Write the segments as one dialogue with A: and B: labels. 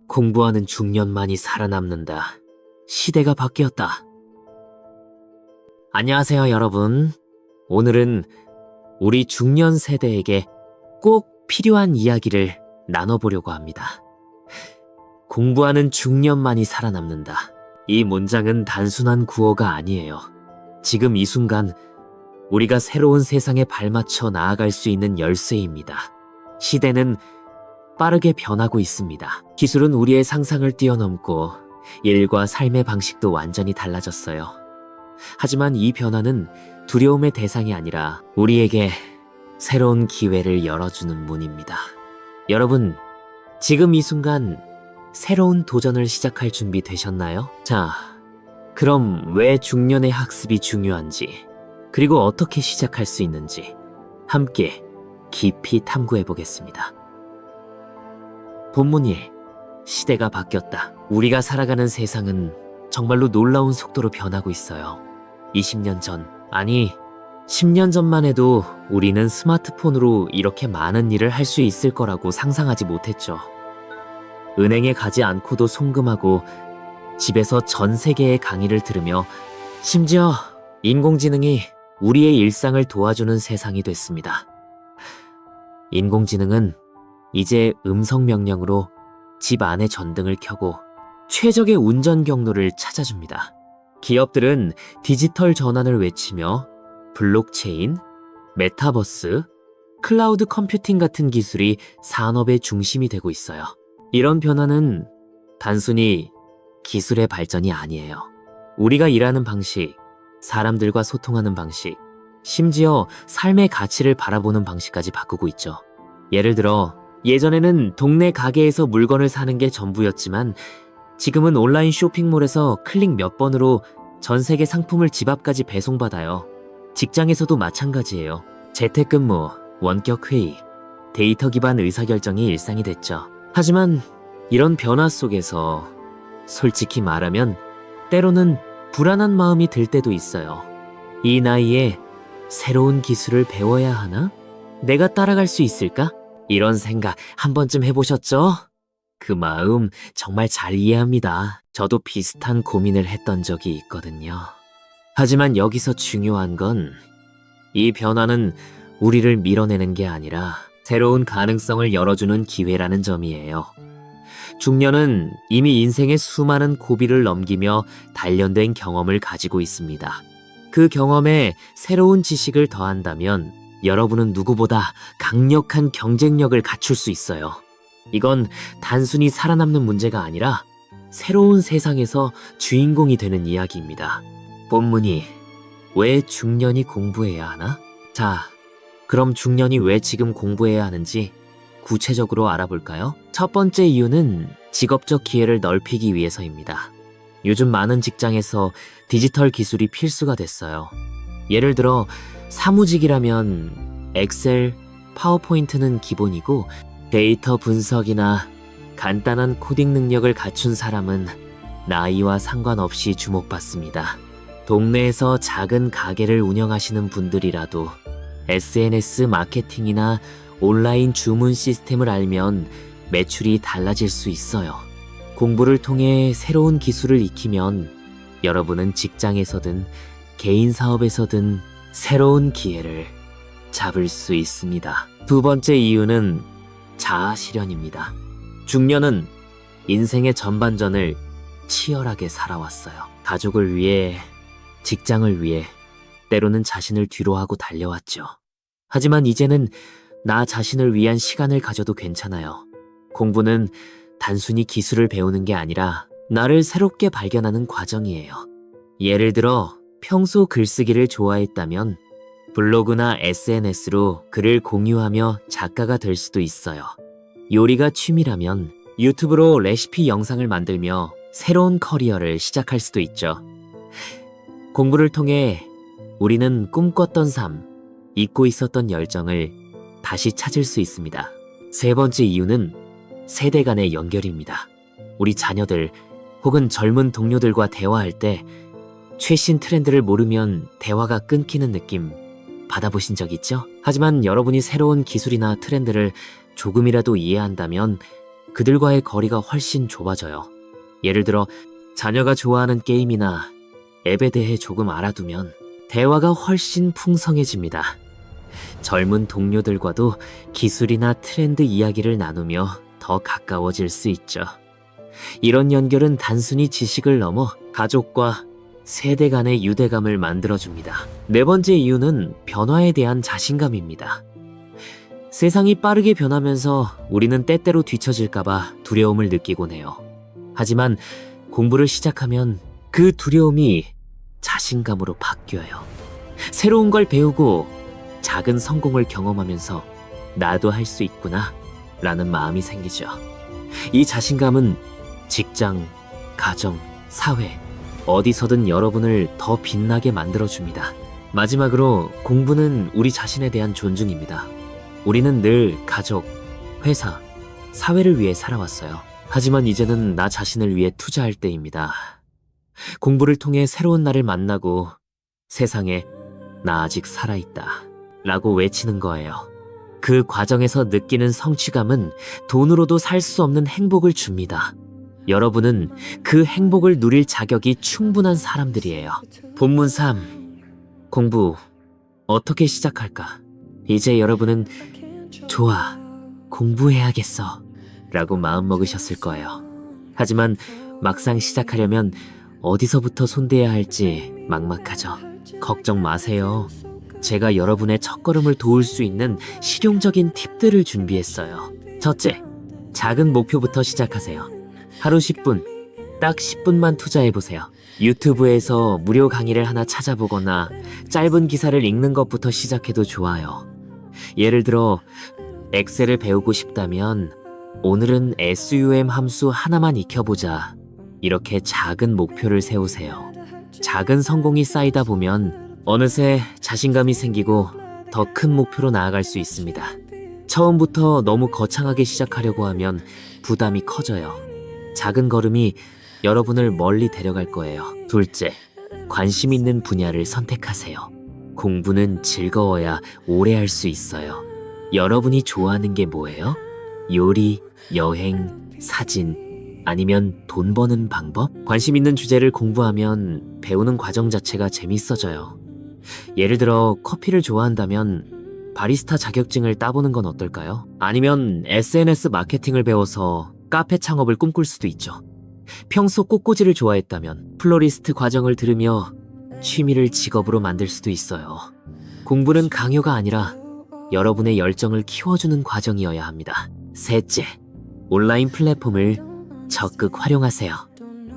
A: 공부하는 중년만이 살아남는다. 시대가 바뀌었다. 안녕하세요, 여러분. 오늘은 우리 중년 세대에게 꼭 필요한 이야기를 나눠보려고 합니다. 공부하는 중년만이 살아남는다. 이 문장은 단순한 구호가 아니에요. 지금 이 순간 우리가 새로운 세상에 발맞춰 나아갈 수 있는 열쇠입니다. 시대는 빠르게 변하고 있습니다. 기술은 우리의 상상을 뛰어넘고 일과 삶의 방식도 완전히 달라졌어요. 하지만 이 변화는 두려움의 대상이 아니라 우리에게 새로운 기회를 열어주는 문입니다. 여러분, 지금 이 순간 새로운 도전을 시작할 준비 되셨나요? 자, 그럼 왜 중년의 학습이 중요한지, 그리고 어떻게 시작할 수 있는지 함께 깊이 탐구해 보겠습니다. 본문 1. 시대가 바뀌었다. 우리가 살아가는 세상은 정말로 놀라운 속도로 변하고 있어요. 20년 전, 아니 10년 전만 해도 우리는 스마트폰으로 이렇게 많은 일을 할 수 있을 거라고 상상하지 못했죠. 은행에 가지 않고도 송금하고 집에서 전 세계의 강의를 들으며 심지어 인공지능이 우리의 일상을 도와주는 세상이 됐습니다. 인공지능은 이제 음성 명령으로 집 안의 전등을 켜고 최적의 운전 경로를 찾아줍니다. 기업들은 디지털 전환을 외치며 블록체인, 메타버스, 클라우드 컴퓨팅 같은 기술이 산업의 중심이 되고 있어요. 이런 변화는 단순히 기술의 발전이 아니에요. 우리가 일하는 방식, 사람들과 소통하는 방식, 심지어 삶의 가치를 바라보는 방식까지 바꾸고 있죠. 예를 들어 예전에는 동네 가게에서 물건을 사는 게 전부였지만 지금은 온라인 쇼핑몰에서 클릭 몇 번으로 전 세계 상품을 집 앞까지 배송받아요. 직장에서도 마찬가지예요. 재택근무, 원격회의, 데이터 기반 의사결정이 일상이 됐죠. 하지만 이런 변화 속에서 솔직히 말하면 때로는 불안한 마음이 들 때도 있어요. 이 나이에 새로운 기술을 배워야 하나? 내가 따라갈 수 있을까? 이런 생각 한 번쯤 해보셨죠? 그 마음 정말 잘 이해합니다. 저도 비슷한 고민을 했던 적이 있거든요. 하지만 여기서 중요한 건 이 변화는 우리를 밀어내는 게 아니라 새로운 가능성을 열어주는 기회라는 점이에요. 중년은 이미 인생의 수많은 고비를 넘기며 단련된 경험을 가지고 있습니다. 그 경험에 새로운 지식을 더한다면 여러분은 누구보다 강력한 경쟁력을 갖출 수 있어요. 이건 단순히 살아남는 문제가 아니라 새로운 세상에서 주인공이 되는 이야기입니다. 본문이 왜 중년이 공부해야 하나? 자, 그럼 중년이 왜 지금 공부해야 하는지 구체적으로 알아볼까요? 첫 번째 이유는 직업적 기회를 넓히기 위해서입니다. 요즘 많은 직장에서 디지털 기술이 필수가 됐어요. 예를 들어 사무직이라면 엑셀, 파워포인트는 기본이고 데이터 분석이나 간단한 코딩 능력을 갖춘 사람은 나이와 상관없이 주목받습니다. 동네에서 작은 가게를 운영하시는 분들이라도 SNS 마케팅이나 온라인 주문 시스템을 알면 매출이 달라질 수 있어요. 공부를 통해 새로운 기술을 익히면 여러분은 직장에서든 개인 사업에서든 새로운 기회를 잡을 수 있습니다. 두 번째 이유는 자아 실현입니다. 중년은 인생의 전반전을 치열하게 살아왔어요. 가족을 위해, 직장을 위해, 때로는 자신을 뒤로하고 달려왔죠. 하지만 이제는 나 자신을 위한 시간을 가져도 괜찮아요. 공부는 단순히 기술을 배우는 게 아니라 나를 새롭게 발견하는 과정이에요. 예를 들어 평소 글쓰기를 좋아했다면 블로그나 SNS로 글을 공유하며 작가가 될 수도 있어요. 요리가 취미라면 유튜브로 레시피 영상을 만들며 새로운 커리어를 시작할 수도 있죠. 공부를 통해 우리는 꿈꿨던 삶, 잊고 있었던 열정을 다시 찾을 수 있습니다. 세 번째 이유는 세대 간의 연결입니다. 우리 자녀들 혹은 젊은 동료들과 대화할 때 최신 트렌드를 모르면 대화가 끊기는 느낌 받아보신 적 있죠? 하지만 여러분이 새로운 기술이나 트렌드를 조금이라도 이해한다면 그들과의 거리가 훨씬 좁아져요. 예를 들어 자녀가 좋아하는 게임이나 앱에 대해 조금 알아두면 대화가 훨씬 풍성해집니다. 젊은 동료들과도 기술이나 트렌드 이야기를 나누며 더 가까워질 수 있죠. 이런 연결은 단순히 지식을 넘어 가족과 세대 간의 유대감을 만들어줍니다. 네 번째 이유는 변화에 대한 자신감입니다. 세상이 빠르게 변하면서 우리는 때때로 뒤처질까봐 두려움을 느끼곤 해요. 하지만 공부를 시작하면 그 두려움이 자신감으로 바뀌어요. 새로운 걸 배우고 작은 성공을 경험하면서 나도 할 수 있구나 라는 마음이 생기죠. 이 자신감은 직장, 가정, 사회, 어디서든 여러분을 더 빛나게 만들어줍니다. 마지막으로 공부는 우리 자신에 대한 존중입니다. 우리는 늘 가족, 회사, 사회를 위해 살아왔어요. 하지만 이제는 나 자신을 위해 투자할 때입니다. 공부를 통해 새로운 나를 만나고 세상에 나 아직 살아있다 라고 외치는 거예요. 그 과정에서 느끼는 성취감은 돈으로도 살 수 없는 행복을 줍니다. 여러분은 그 행복을 누릴 자격이 충분한 사람들이에요. 본문 3. 공부 어떻게 시작할까? 이제 여러분은 좋아, 공부해야겠어 라고 마음먹으셨을 거예요. 하지만 막상 시작하려면 어디서부터 손대야 할지 막막하죠. 걱정 마세요. 제가 여러분의 첫걸음을 도울 수 있는 실용적인 팁들을 준비했어요. 첫째, 작은 목표부터 시작하세요. 하루 10분, 딱 10분만 투자해보세요. 유튜브에서 무료 강의를 하나 찾아보거나 짧은 기사를 읽는 것부터 시작해도 좋아요. 예를 들어 엑셀을 배우고 싶다면 오늘은 SUM 함수 하나만 익혀보자. 이렇게 작은 목표를 세우세요. 작은 성공이 쌓이다 보면 어느새 자신감이 생기고 더 큰 목표로 나아갈 수 있습니다. 처음부터 너무 거창하게 시작하려고 하면 부담이 커져요. 작은 걸음이 여러분을 멀리 데려갈 거예요. 둘째, 관심 있는 분야를 선택하세요. 공부는 즐거워야 오래 할 수 있어요. 여러분이 좋아하는 게 뭐예요? 요리, 여행, 사진, 아니면 돈 버는 방법? 관심 있는 주제를 공부하면 배우는 과정 자체가 재밌어져요. 예를 들어 커피를 좋아한다면 바리스타 자격증을 따보는 건 어떨까요? 아니면 SNS 마케팅을 배워서 카페 창업을 꿈꿀 수도 있죠. 평소 꽃꽂이를 좋아했다면 플로리스트 과정을 들으며 취미를 직업으로 만들 수도 있어요. 공부는 강요가 아니라 여러분의 열정을 키워주는 과정이어야 합니다. 셋째, 온라인 플랫폼을 적극 활용하세요.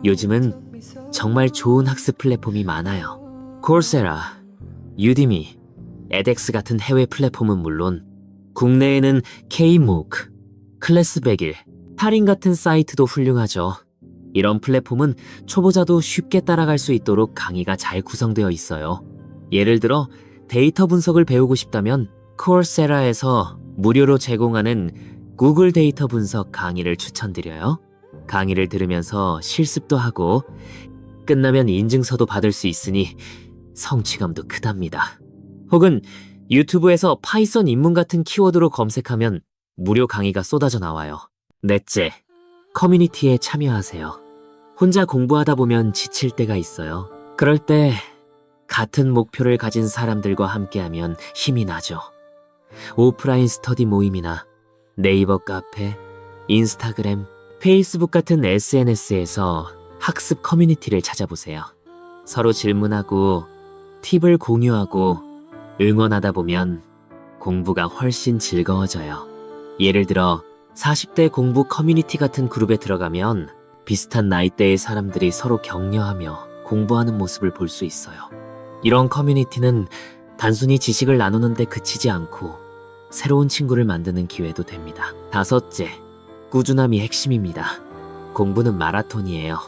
A: 요즘은 정말 좋은 학습 플랫폼이 많아요. 콜세라, 유디미, 에덱스 같은 해외 플랫폼은 물론 국내에는 K-MOOC, 클래스 100일, 할인 같은 사이트도 훌륭하죠. 이런 플랫폼은 초보자도 쉽게 따라갈 수 있도록 강의가 잘 구성되어 있어요. 예를 들어 데이터 분석을 배우고 싶다면 콜세라에서 무료로 제공하는 구글 데이터 분석 강의를 추천드려요. 강의를 들으면서 실습도 하고 끝나면 인증서도 받을 수 있으니 성취감도 크답니다. 혹은 유튜브에서 파이썬 입문 같은 키워드로 검색하면 무료 강의가 쏟아져 나와요. 넷째, 커뮤니티에 참여하세요. 혼자 공부하다 보면 지칠 때가 있어요. 그럴 때 같은 목표를 가진 사람들과 함께하면 힘이 나죠. 오프라인 스터디 모임이나 네이버 카페, 인스타그램, 페이스북 같은 SNS에서 학습 커뮤니티를 찾아보세요. 서로 질문하고 팁을 공유하고 응원하다 보면 공부가 훨씬 즐거워져요. 예를 들어 40대 공부 커뮤니티 같은 그룹에 들어가면 비슷한 나이대의 사람들이 서로 격려하며 공부하는 모습을 볼 수 있어요. 이런 커뮤니티는 단순히 지식을 나누는 데 그치지 않고 새로운 친구를 만드는 기회도 됩니다. 다섯째, 꾸준함이 핵심입니다. 공부는 마라톤이에요.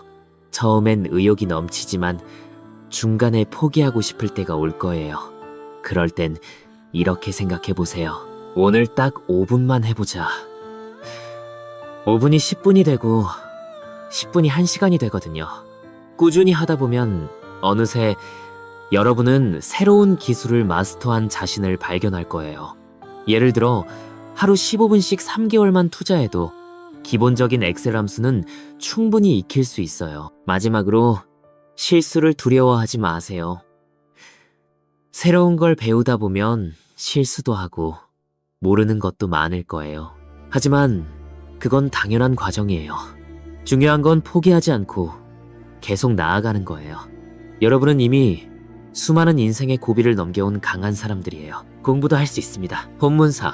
A: 처음엔 의욕이 넘치지만 중간에 포기하고 싶을 때가 올 거예요. 그럴 땐 이렇게 생각해 보세요. 오늘 딱 5분만 해보자. 5분이 10분이 되고 10분이 1시간이 되거든요. 꾸준히 하다 보면 어느새 여러분은 새로운 기술을 마스터한 자신을 발견할 거예요. 예를 들어 하루 15분씩 3개월만 투자해도 기본적인 엑셀 함수는 충분히 익힐 수 있어요. 마지막으로 실수를 두려워하지 마세요. 새로운 걸 배우다 보면 실수도 하고 모르는 것도 많을 거예요. 하지만 그건 당연한 과정이에요. 중요한 건 포기하지 않고 계속 나아가는 거예요. 여러분은 이미 수많은 인생의 고비를 넘겨온 강한 사람들이에요. 공부도 할 수 있습니다. 본문사,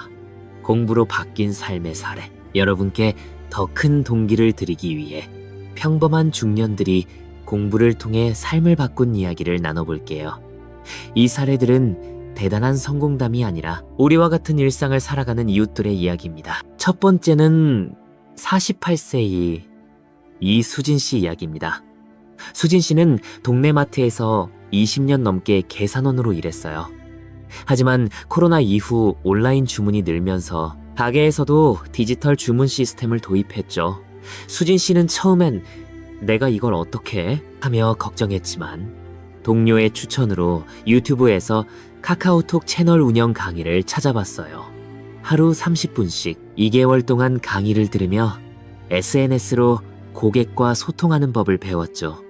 A: 공부로 바뀐 삶의 사례. 여러분께 더 큰 동기를 드리기 위해 평범한 중년들이 공부를 통해 삶을 바꾼 이야기를 나눠볼게요. 이 사례들은 대단한 성공담이 아니라 우리와 같은 일상을 살아가는 이웃들의 이야기입니다. 첫 번째는 48세의 이수진 씨 이야기입니다. 수진 씨는 동네 마트에서 20년 넘게 계산원으로 일했어요. 하지만 코로나 이후 온라인 주문이 늘면서 가게에서도 디지털 주문 시스템을 도입했죠. 수진 씨는 처음엔 내가 이걸 어떻게 해? 하며 걱정했지만 동료의 추천으로 유튜브에서 카카오톡 채널 운영 강의를 찾아봤어요. 하루 30분씩 2개월 동안 강의를 들으며 SNS로 고객과 소통하는 법을 배웠죠.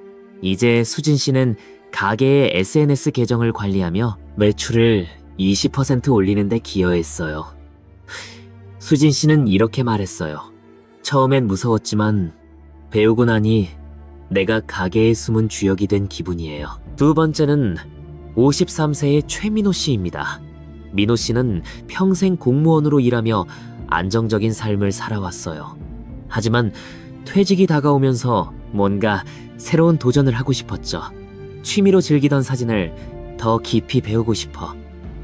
A: 이제 수진 씨는 가게의 SNS 계정을 관리하며 매출을 20% 올리는 데 기여했어요. 수진 씨는 이렇게 말했어요. 처음엔 무서웠지만 배우고 나니 내가 가게의 숨은 주역이 된 기분이에요. 두 번째는 53세의 최민호 씨입니다. 민호 씨는 평생 공무원으로 일하며 안정적인 삶을 살아왔어요. 하지만 퇴직이 다가오면서 뭔가 새로운 도전을 하고 싶었죠. 취미로 즐기던 사진을 더 깊이 배우고 싶어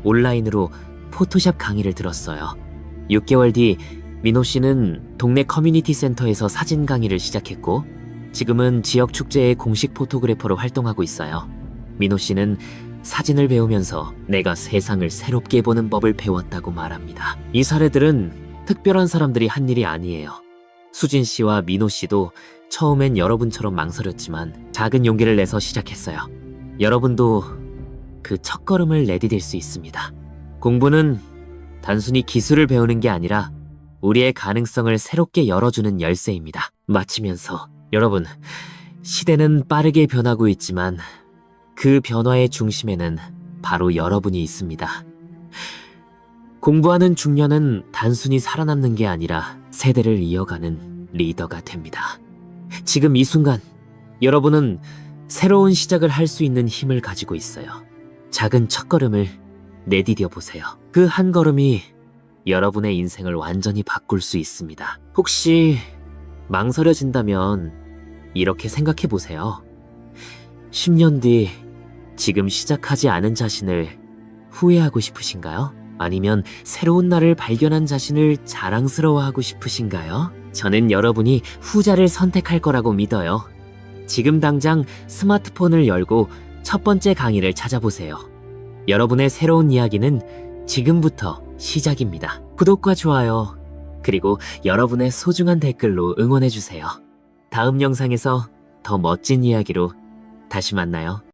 A: 온라인으로 포토샵 강의를 들었어요. 6개월 뒤 민호 씨는 동네 커뮤니티 센터에서 사진 강의를 시작했고 지금은 지역 축제의 공식 포토그래퍼로 활동하고 있어요. 민호 씨는 사진을 배우면서 내가 세상을 새롭게 보는 법을 배웠다고 말합니다. 이 사례들은 특별한 사람들이 한 일이 아니에요. 수진 씨와 민호 씨도 처음엔 여러분처럼 망설였지만 작은 용기를 내서 시작했어요. 여러분도 그 첫걸음을 내디딜 수 있습니다. 공부는 단순히 기술을 배우는 게 아니라 우리의 가능성을 새롭게 열어주는 열쇠입니다. 마치면서 여러분, 시대는 빠르게 변하고 있지만 그 변화의 중심에는 바로 여러분이 있습니다. 공부하는 중년은 단순히 살아남는 게 아니라 세대를 이어가는 리더가 됩니다. 지금 이 순간 여러분은 새로운 시작을 할 수 있는 힘을 가지고 있어요. 작은 첫걸음을 내디뎌 보세요. 그 한 걸음이 여러분의 인생을 완전히 바꿀 수 있습니다. 혹시 망설여진다면 이렇게 생각해 보세요. 10년 뒤 지금 시작하지 않은 자신을 후회하고 싶으신가요? 아니면 새로운 나를 발견한 자신을 자랑스러워하고 싶으신가요? 저는 여러분이 후자를 선택할 거라고 믿어요. 지금 당장 스마트폰을 열고 첫 번째 강의를 찾아보세요. 여러분의 새로운 이야기는 지금부터 시작입니다. 구독과 좋아요, 그리고 여러분의 소중한 댓글로 응원해주세요. 다음 영상에서 더 멋진 이야기로 다시 만나요.